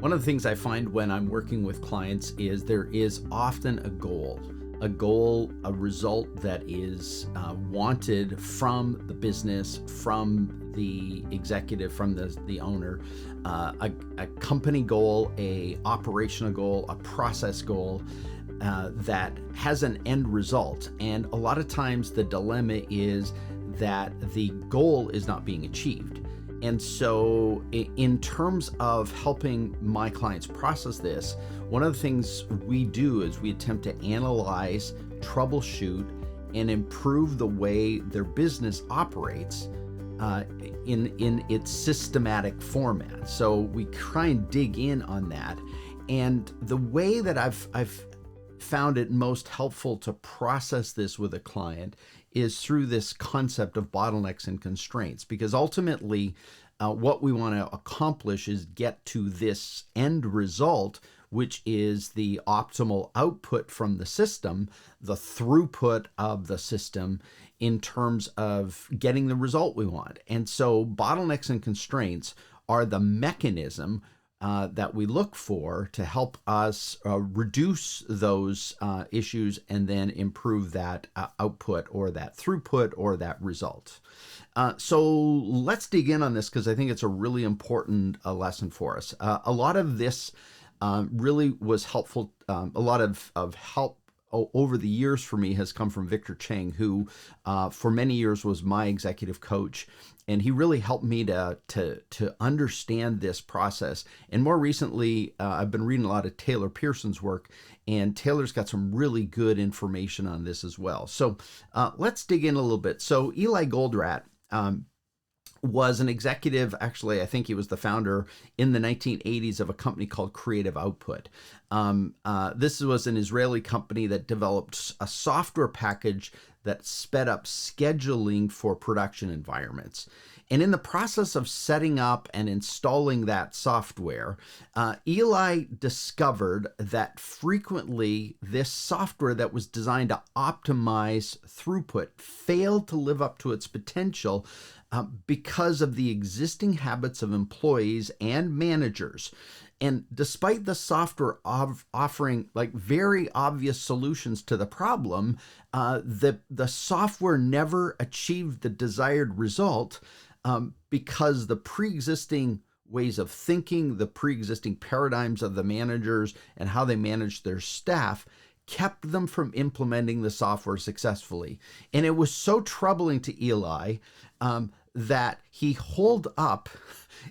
One of the things I find when I'm working with clients is there is often a result that is wanted from the business, from the executive, from the owner, a company goal, a operational goal, a process goal that has an end result. And a lot of times the dilemma is that the goal is not being achieved. And so in terms of helping my clients process this, one of the things we do is we attempt to analyze, troubleshoot, and improve the way their business operates in its systematic format. So we try and dig in on that. And the way that I've found it most helpful to process this with a client is through this concept of bottlenecks and constraints, because ultimately what we want to accomplish is get to this end result, which is the optimal output from the system, the throughput of the system in terms of getting the result we want. And so bottlenecks and constraints are the mechanism that we look for to help us reduce those issues and then improve that output or that throughput or that result. So let's dig in on this because I think it's a really important lesson for us. A lot of this really was helpful. A lot of help over the years for me has come from Victor Cheng, who for many years was my executive coach. And he really helped me to understand this process. And more recently, I've been reading a lot of Taylor Pearson's work, and Taylor's got some really good information on this as well. So let's dig in a little bit. So Eli Goldratt was an executive, actually, I think he was the founder in the 1980s of a company called Creative Output. This was an Israeli company that developed a software package that sped up scheduling for production environments. And in the process of setting up and installing that software, Eli discovered that frequently this software that was designed to optimize throughput failed to live up to its potential because of the existing habits of employees and managers. And despite the software offering like very obvious solutions to the problem, the software never achieved the desired result because the pre-existing ways of thinking, the pre-existing paradigms of the managers and how they manage their staff kept them from implementing the software successfully. And it was so troubling to Eli that he holed up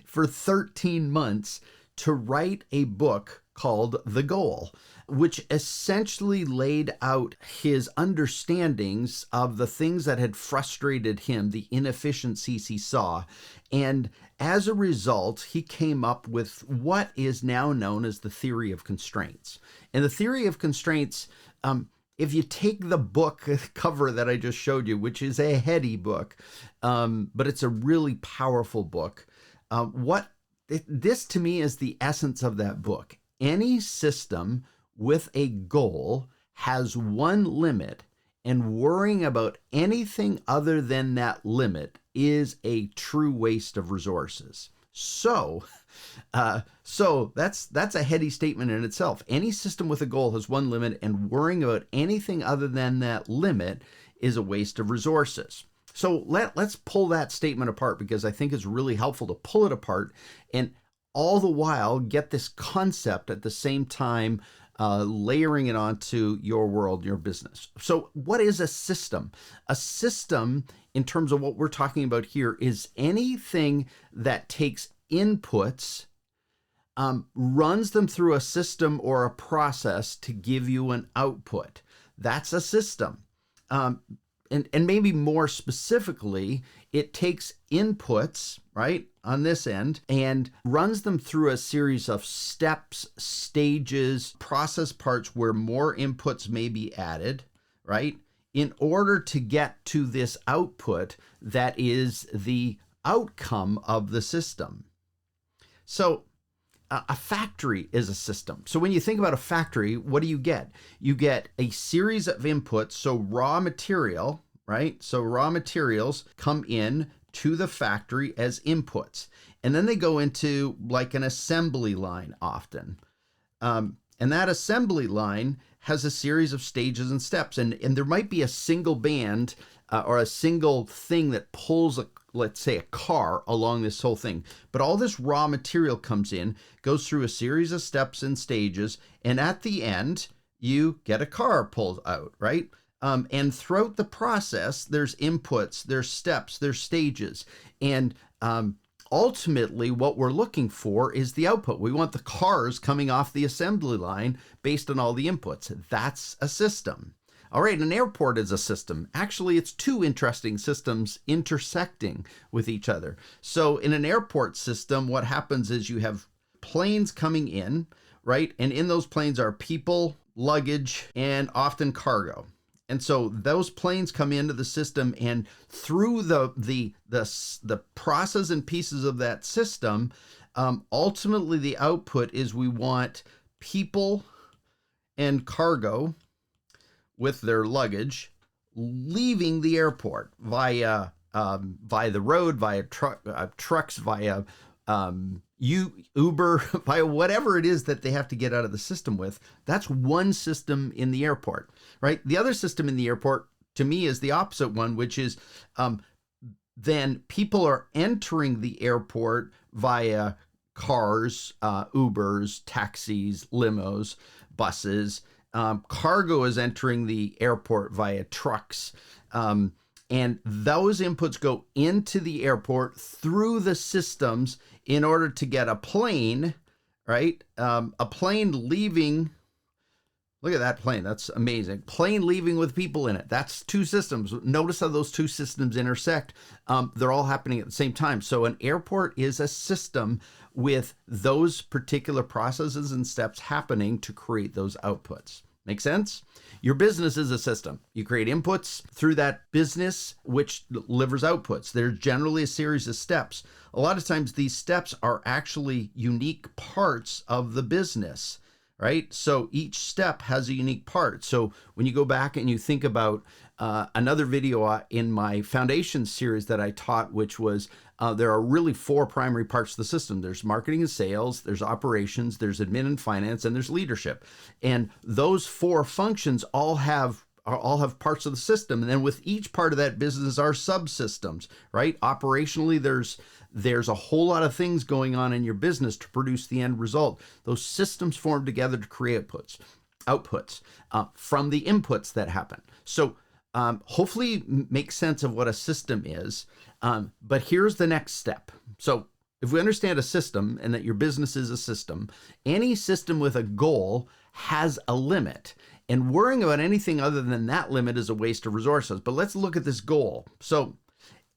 for 13 months to write a book called The Goal, which essentially laid out his understandings of the things that had frustrated him, the inefficiencies he saw. And as a result, he came up with what is now known as the theory of constraints. And the theory of constraints, if you take the book cover that I just showed you, which is a heady book, but it's a really powerful book, this to me is the essence of that book. Any system with a goal has one limit, and worrying about anything other than that limit is a true waste of resources. So that's a heady statement in itself. Any system with a goal has one limit, and worrying about anything other than that limit is a waste of resources. So let's pull that statement apart, because I think it's really helpful to pull it apart and all the while get this concept at the same time, layering it onto your world, your business. So what is a system? A system, in terms of what we're talking about here, is anything that takes inputs, runs them through a system or a process to give you an output. That's a system. And maybe more specifically, it takes inputs, right, on this end, and runs them through a series of steps, stages, process parts where more inputs may be added, right, in order to get to this output that is the outcome of the system. So a factory is a system. So when you think about a factory, what do you get? You get a series of inputs, so raw material, right? So raw materials come in to the factory as inputs. And then they go into like an assembly line often. And that assembly line has a series of stages and steps. And there might be a single band or a single thing that pulls, let's say, a car along this whole thing. But all this raw material comes in, goes through a series of steps and stages. And at the end, you get a car pulled out, right? And throughout the process, there's inputs, there's steps, there's stages. And ultimately, what we're looking for is the output. We want the cars coming off the assembly line based on all the inputs. That's a system. All right, an airport is a system. Actually, it's two interesting systems intersecting with each other. So in an airport system, what happens is you have planes coming in, right? And in those planes are people, luggage, and often cargo. And so those planes come into the system, and through the process and pieces of that system, ultimately the output is we want people and cargo with their luggage leaving the airport via the road, via trucks, via Uber, via whatever it is that they have to get out of the system with. That's one system in the airport, right? The other system in the airport, to me, is the opposite one, which is then people are entering the airport via cars, Ubers, taxis, limos, buses. Cargo is entering the airport via trucks. And those inputs go into the airport through the systems in order to get a plane, right? A plane leaving. Look at that plane. That's amazing. Plane leaving with people in it. That's two systems. Notice how those two systems intersect. They're all happening at the same time. So an airport is a system with those particular processes and steps happening to create those outputs. Make sense? Your business is a system. You create inputs through that business, which delivers outputs. There's generally a series of steps. A lot of times these steps are actually unique parts of the business, right? So each step has a unique part. So when you go back and you think about another video in my foundation series that I taught, which was there are really four primary parts of the system. There's marketing and sales, there's operations, there's admin and finance, and there's leadership. And those four functions all have parts of the system. And then with each part of that business are subsystems, right? Operationally, there's a whole lot of things going on in your business to produce the end result. Those systems form together to create outputs from the inputs that happen. So hopefully make sense of what a system is. But here's the next step. So if we understand a system and that your business is a system, any system with a goal has a limit. And worrying about anything other than that limit is a waste of resources. But let's look at this goal. So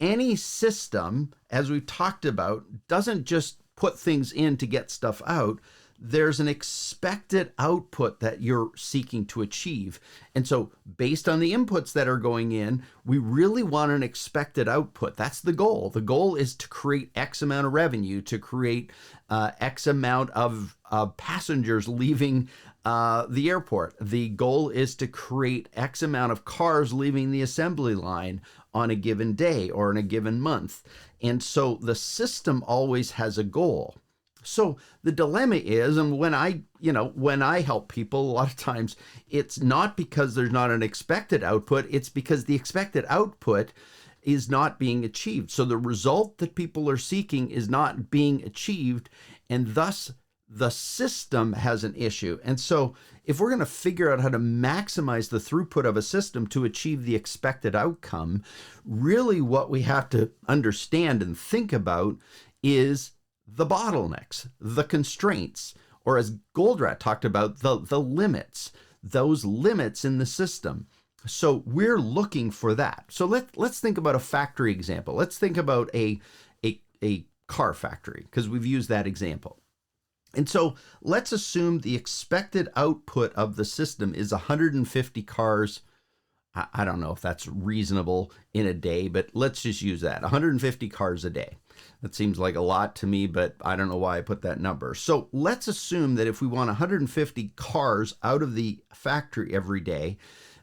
any system, as we've talked about, doesn't just put things in to get stuff out. There's an expected output that you're seeking to achieve. And so based on the inputs that are going in, we really want an expected output. That's the goal. The goal is to create X amount of revenue, to create X amount of passengers leaving the airport. The goal is to create X amount of cars leaving the assembly line on a given day or in a given month. And so the system always has a goal. So the dilemma is, and when I help people, a lot of times it's not because there's not an expected output, it's because the expected output is not being achieved. So the result that people are seeking is not being achieved, and thus the system has an issue. And so if we're going to figure out how to maximize the throughput of a system to achieve the expected outcome, really what we have to understand and think about is the bottlenecks, the constraints, or as Goldratt talked about, the limits, those limits in the system. So we're looking for that. So let's think about a factory example. Let's think about a car factory, because we've used that example. And so let's assume the expected output of the system is 150 cars. I don't know if that's reasonable in a day, but let's just use that, 150 cars a day. That seems like a lot to me, but I don't know why I put that number. So let's assume that if we want 150 cars out of the factory every day,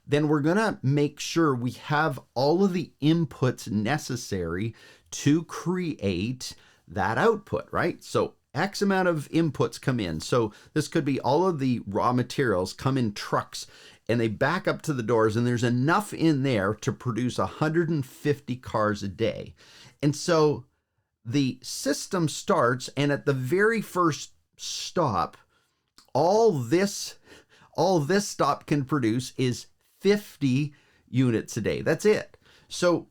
then we're going to make sure we have all of the inputs necessary to create that output, right? So X amount of inputs come in. So this could be all of the raw materials come in trucks and they back up to the doors, and there's enough in there to produce 150 cars a day. And so the system starts, and at the very first stop, all this stop can produce is 50 units a day. That's it. So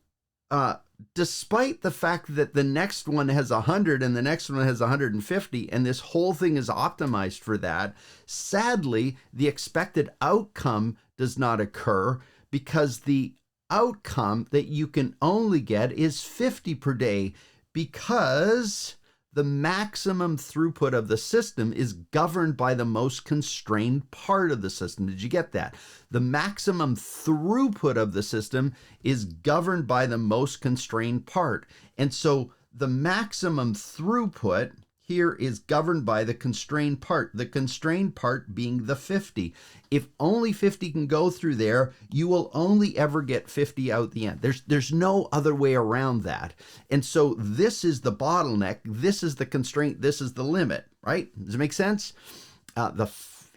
despite the fact that the next one has 100 and the next one has 150, and this whole thing is optimized for that, sadly, the expected outcome does not occur, because the outcome that you can only get is 50 per day, because the maximum throughput of the system is governed by the most constrained part of the system. Did you get that? The maximum throughput of the system is governed by the most constrained part. And so the maximum throughput here is governed by the constrained part, the constrained part being the 50. If only 50 can go through there, you will only ever get 50 out the end. There's no other way around that. And so this is the bottleneck, this is the constraint, this is the limit, right? Does it make sense?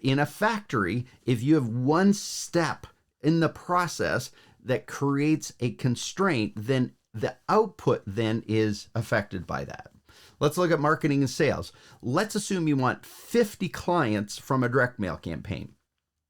In a factory, if you have one step in the process that creates a constraint, then the output then is affected by that. Let's look at marketing and sales. Let's assume you want 50 clients from a direct mail campaign.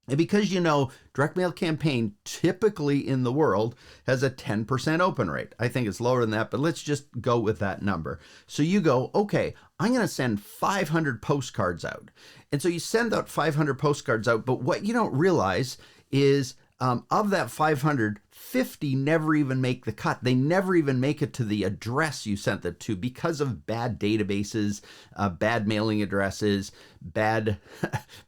And because you know, direct mail campaign typically in the world has a 10% open rate. I think it's lower than that, but let's just go with that number. So you go, okay, I'm going to send 500 postcards out. And so you send out 500 postcards out, but what you don't realize is of that 500, 50 never even make the cut. They never even make it to the address you sent it to because of bad databases, bad mailing addresses, bad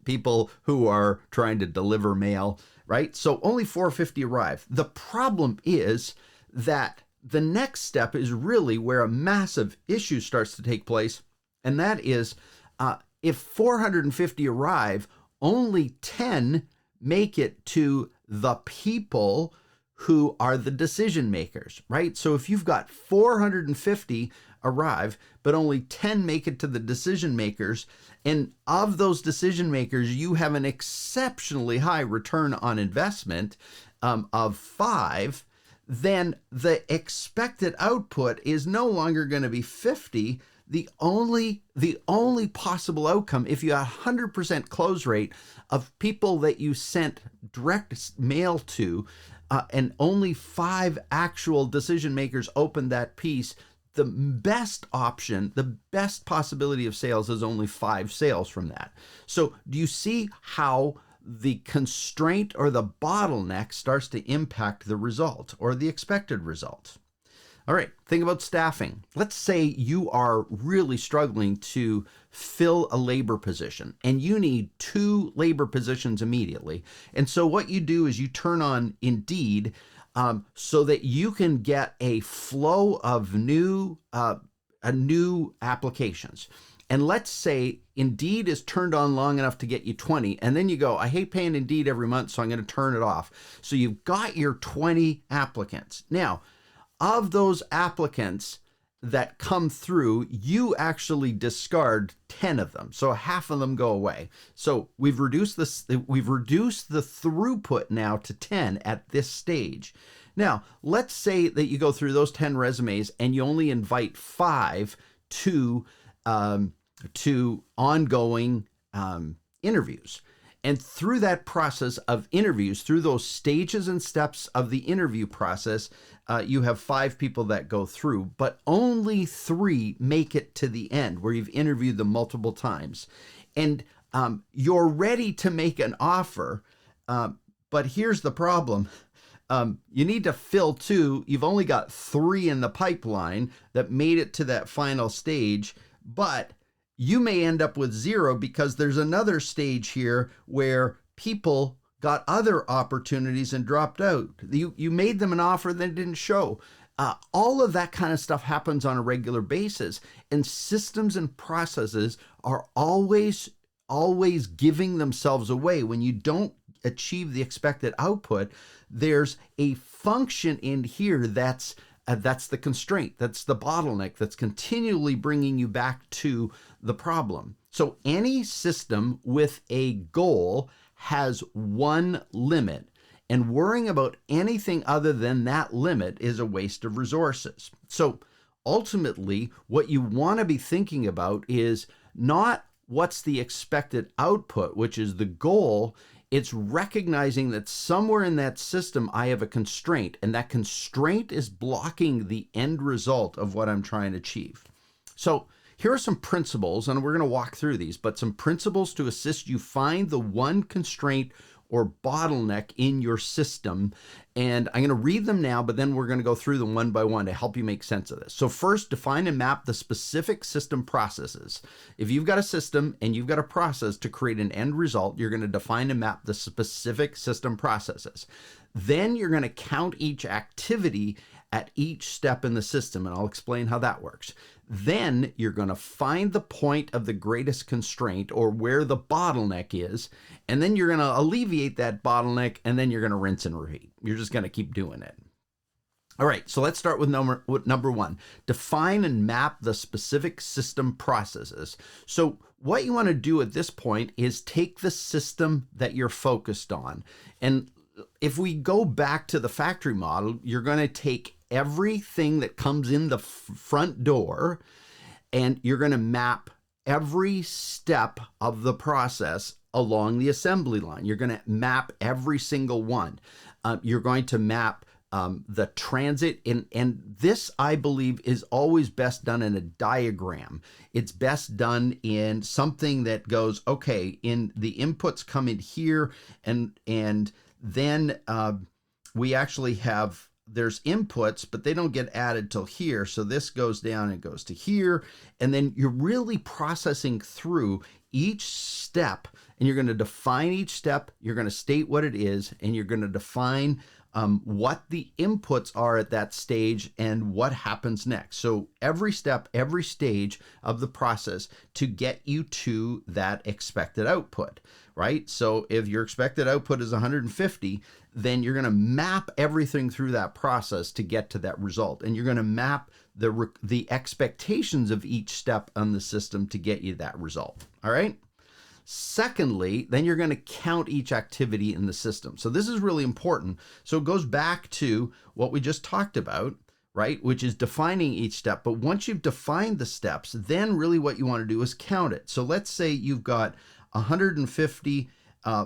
people who are trying to deliver mail, right? So only 450 arrive. The problem is that the next step is really where a massive issue starts to take place. And that is if 450 arrive, only 10 make it to the people who are the decision makers, right? So if you've got 450 arrive, but only 10 make it to the decision makers, and of those decision makers, you have an exceptionally high return on investment of 5, then the expected output is no longer going to be 50. The only possible outcome, if you have 100% close rate of people that you sent direct mail to, and only 5 actual decision makers opened that piece, the best option, the best possibility of sales is only 5 sales from that. So do you see how the constraint or the bottleneck starts to impact the result or the expected result? All right, think about staffing. Let's say you are really struggling to fill a labor position and you need 2 labor positions immediately. And so what you do is you turn on Indeed so that you can get a flow of new applications. And let's say Indeed is turned on long enough to get you 20, and then you go, I hate paying Indeed every month, so I'm going to turn it off. So you've got your 20 applicants. Now, of those applicants that come through, you actually discard 10 of them. So half of them go away. So we've reduced the throughput now to 10 at this stage. Now, let's say that you go through those 10 resumes and you only invite 5 to ongoing interviews. And through that process of interviews, through those stages and steps of the interview process, you have 5 people that go through, but only 3 make it to the end where you've interviewed them multiple times. And you're ready to make an offer, but here's the problem. You need to fill 2. You've only got 3 in the pipeline that made it to that final stage, but you may end up with 0 because there's another stage here where people got other opportunities and dropped out. You made them an offer that didn't show. All of that kind of stuff happens on a regular basis, and systems and processes are always giving themselves away. When you don't achieve the expected output, there's a function in here that's That's the constraint. That's the bottleneck that's continually bringing you back to the problem. So any system with a goal has one limit, and worrying about anything other than that limit is a waste of resources. So ultimately, what you want to be thinking about is not what's the expected output, which is the goal. It's recognizing that somewhere in that system I have a constraint, and that constraint is blocking the end result of what I'm trying to achieve. So here are some principles, and we're going to walk through these, but some principles to assist you find the one constraint or bottleneck in your system. And I'm going to read them now, but then we're going to go through them one by one to help you make sense of this. So first, define and map the specific system processes. If you've got a system and you've got a process to create an end result, you're going to define and map the specific system processes. Then you're going to count each activity at each step in the system, and I'll explain how that works. Then you're going to find the point of the greatest constraint, or where the bottleneck is, and then you're going to alleviate that bottleneck, and then you're going to rinse and repeat. You're just going to keep doing it. All right, so let's start with number one. Define and map the specific system processes. So what you want to do at this point is take the system that you're focused on, and if we go back to the factory model, you're going to take everything that comes in the front door, and you're going to map every step of the process along the assembly line. You're going to map every single one. You're going to map the transit, and this, I believe, is always best done in a diagram. It's best done in something that goes, okay, in the inputs come in here, and then we actually have, there's inputs, but they don't get added till here. So this goes down and goes to here. And then you're really processing through each step, and you're going to define each step. You're going to state what it is, and you're going to define what the inputs are at that stage and what happens next. So every step, every stage of the process to get you to that expected output, right? So if your expected output is 150, then you're going to map everything through that process to get to that result. And you're going to map the expectations of each step on the system to get you that result. All right. Secondly, then you're going to count each activity in the system. So this is really important. So it goes back to what we just talked about, right? Which is defining each step. But once you've defined the steps, then really what you want to do is count it. So let's say you've got 150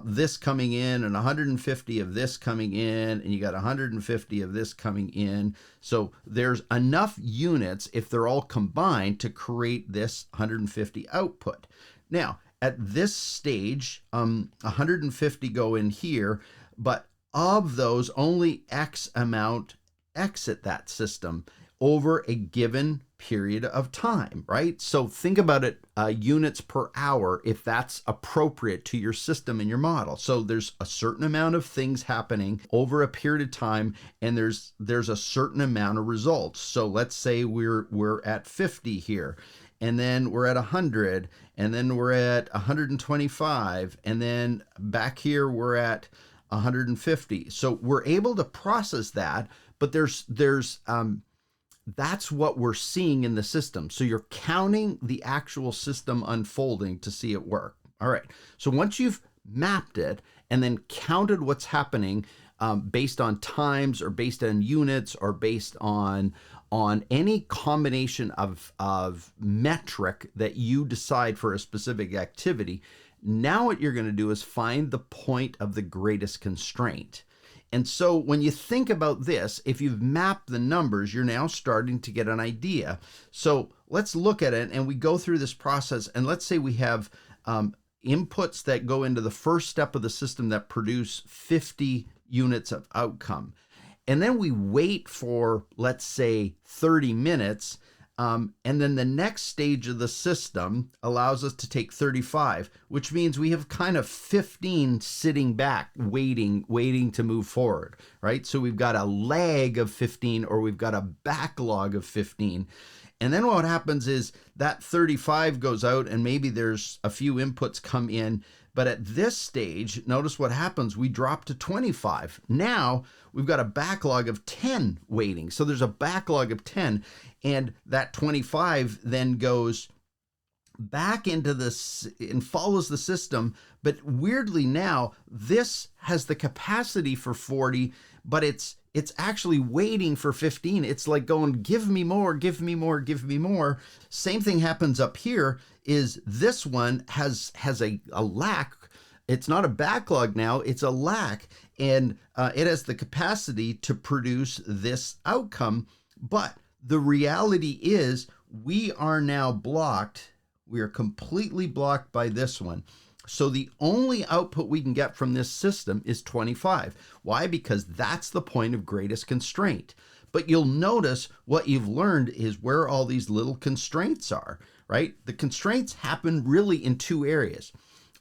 this coming in, and 150 of this coming in, and you got 150 of this coming in. So there's enough units, if they're all combined, to create this 150 output. Now, at this stage, 150 go in here, but of those, only X amount exit that system over a given period of time, right? So think about it, units per hour, if that's appropriate to your system and your model. So there's a certain amount of things happening over a period of time, and there's a certain amount of results. So let's say we're at 50 here, and then we're at 100, and then we're at 125, and then back here we're at 150. So we're able to process that, but that's what we're seeing in the system. So you're counting the actual system unfolding to see it work. All right. So once you've mapped it and then counted what's happening based on times, or based on units, or based on any combination of metric that you decide for a specific activity, now what you're going to do is find the point of the greatest constraint. And so when you think about this, if you've mapped the numbers, you're now starting to get an idea. So let's look at it, and we go through this process, and let's say we have inputs that go into the first step of the system that produce 50 units of outcome. And then we wait for, let's say, 30 minutes. And then the next stage of the system allows us to take 35, which means we have kind of 15 sitting back, waiting to move forward, right? So we've got a lag of 15, or we've got a backlog of 15. And then what happens is that 35 goes out and maybe there's a few inputs come in. But at this stage, notice what happens. We drop to 25. Now we've got a backlog of 10 waiting. So there's a backlog of 10, and that 25 then goes back into this and follows the system. But weirdly now, this has the capacity for 40, but it's actually waiting for 15. It's like going, give me more, give me more, give me more. Same thing happens up here, is this one has a lack. It's not a backlog now, it's a lack. And it has the capacity to produce this outcome. But the reality is we are now blocked. We are completely blocked by this one. So the only output we can get from this system is 25. Why? Because that's the point of greatest constraint. But you'll notice what you've learned is where all these little constraints are, right? The constraints happen really in two areas.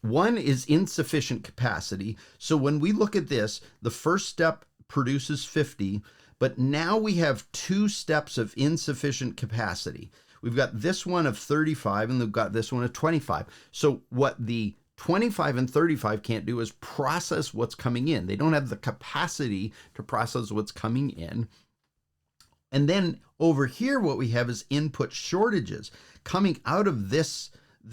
One is insufficient capacity. So when we look at this, the first step produces 50, but now we have two steps of insufficient capacity. We've got this one of 35 and we've got this one of 25. So what the 25 and 35 can't do is process what's coming in. They don't have the capacity to process what's coming in. And then over here, what we have is input shortages coming out of this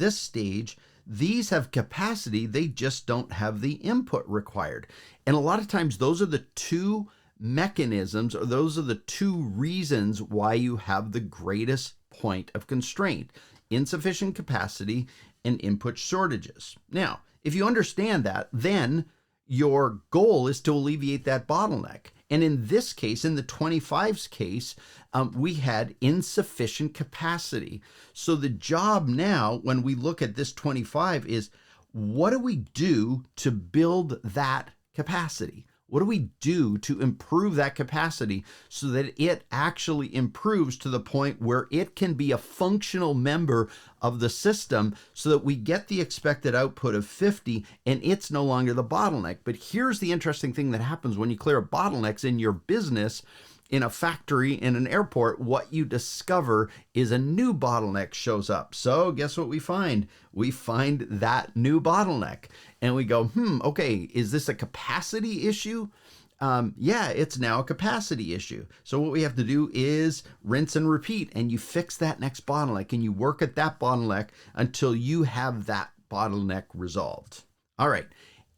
stage. These have capacity, they just don't have the input required. And a lot of times those are the two mechanisms, or those are the two reasons why you have the greatest point of constraint: insufficient capacity and input shortages. Now, if you understand that, then your goal is to alleviate that bottleneck. And in this case, in the 25's case, we had insufficient capacity. So the job now, when we look at this 25, is what do we do to build that capacity? What do we do to improve that capacity so that it actually improves to the point where it can be a functional member of the system, so that we get the expected output of 50 and it's no longer the bottleneck? But here's the interesting thing that happens when you clear up bottlenecks in your business, in a factory, in an airport. What you discover is a new bottleneck shows up. So guess what we find? We find that new bottleneck and we go, okay, is this a capacity issue? Yeah, it's now a capacity issue. So what we have to do is rinse and repeat, and you fix that next bottleneck and you work at that bottleneck until you have that bottleneck resolved. All right,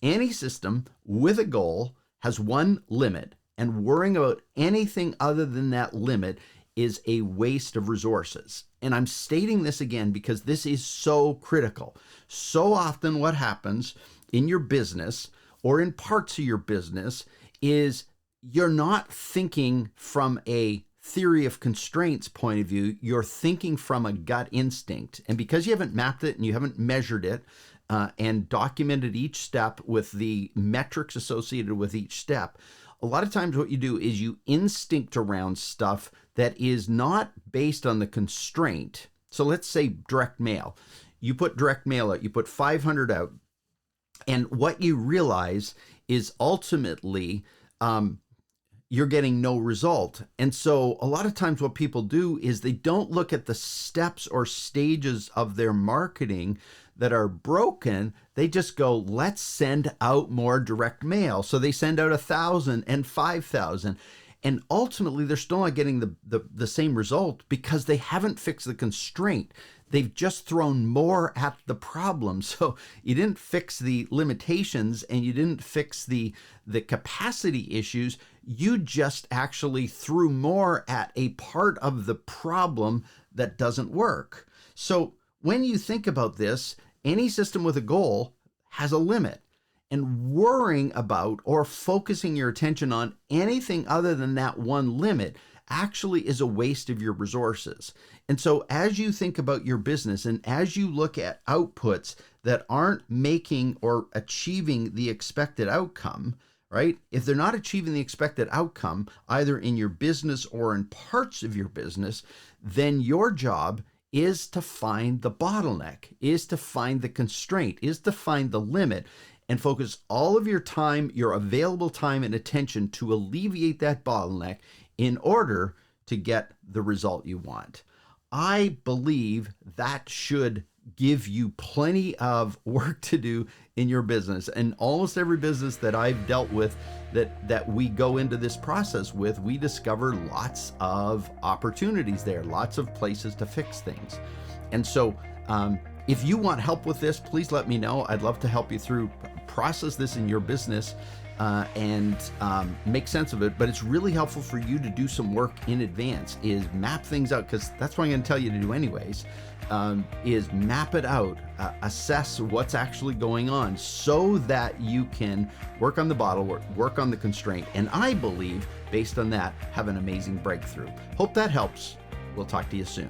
any system with a goal has one limit, and worrying about anything other than that limit is a waste of resources. And I'm stating this again because this is so critical. So often what happens in your business or in parts of your business is you're not thinking from a theory of constraints point of view, you're thinking from a gut instinct. And because you haven't mapped it and you haven't measured it and documented each step with the metrics associated with each step, a lot of times what you do is you instinct around stuff that is not based on the constraint. So let's say direct mail. You put direct mail out, you put 500 out, and what you realize is ultimately you're getting no result. And so a lot of times what people do is they don't look at the steps or stages of their marketing that are broken. They just go, let's send out more direct mail. So they send out 1,000 and 5,000. And ultimately, they're still not getting the same result because they haven't fixed the constraint. They've just thrown more at the problem. So you didn't fix the limitations and you didn't fix the capacity issues. You just actually threw more at a part of the problem that doesn't work. So when you think about this, any system with a goal has a limit. And worrying about or focusing your attention on anything other than that one limit actually is a waste of your resources. And so as you think about your business and as you look at outputs that aren't making or achieving the expected outcome, right? If they're not achieving the expected outcome, either in your business or in parts of your business, then your job is to find the bottleneck, is to find the constraint, is to find the limit, and focus all of your time, your available time and attention to alleviate that bottleneck in order to get the result you want. I believe that should give you plenty of work to do in your business. And almost every business that I've dealt with that we go into this process with, we discover lots of opportunities there, lots of places to fix things. And so if you want help with this, please let me know. I'd love to help you through process this in your business and make sense of it. But it's really helpful for you to do some work in advance, is map things out, because that's what I'm going to tell you to do anyways, is map it out, assess what's actually going on so that you can work on the work on the constraint, and I believe, based on that, have an amazing breakthrough. Hope that helps. We'll talk to you soon.